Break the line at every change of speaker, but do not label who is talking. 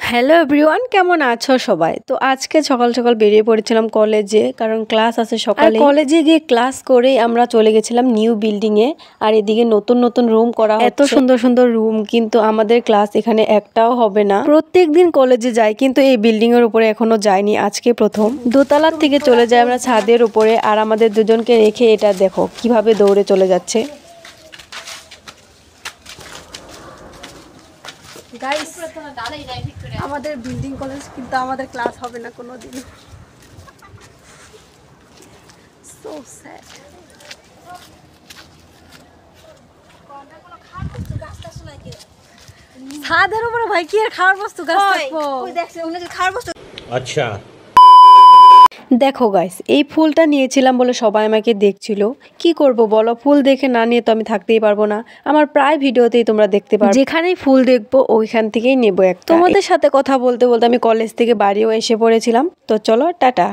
Hello everyone, কেমন আছো সবাই? তো আজকে সকাল সকাল বেরিয়ে পড়েছিলাম কলেজে, কারণ ক্লাস আছে সকালে। কলেজে গিয়ে ক্লাস করে আমরা চলে গেছিলাম নিউ বিল্ডিং এ। আর এদিকে নতুন নতুন রুম করা হচ্ছে, এত সুন্দর সুন্দর রুম, কিন্তু আমাদের ক্লাস এখানে একটাও হবে না। প্রত্যেকদিন কলেজে যাই, কিন্তু এই বিল্ডিং এর উপরে এখনো যাইনি, আজকে প্রথম। দোতলার থেকে চলে যাই আমরা ছাদের উপরে, আর আমাদের দুজনকে রেখে এটা দেখো কিভাবে দৌড়ে চলে যাচ্ছে। গাইস, আমাদের বিল্ডিং কলেজ, কিন্তু আমাদের ক্লাস হবে না কোনোদিন। So sad. ছাদের উপরে ভাই কি আর খাওয়ার বস্তু গাছ থাকবো? আচ্ছা দেখো গাইস, এই ফুলটা নিয়েছিলাম বলে সবাই আমাকে দেখছিল। কি করব বলো, ফুল দেখে না নিয়ে তো আমি থাকতেই পারবো না। আমার প্রায় ভিডিওতেই তোমরা দেখতে পারো, যেখানেই ফুল দেখবো ওইখান থেকেই নেবো একটা। তোমাদের সাথে কথা বলতে বলতে আমি কলেজ থেকে বাড়িও এসে পড়েছিলাম। তো চলো টাটা।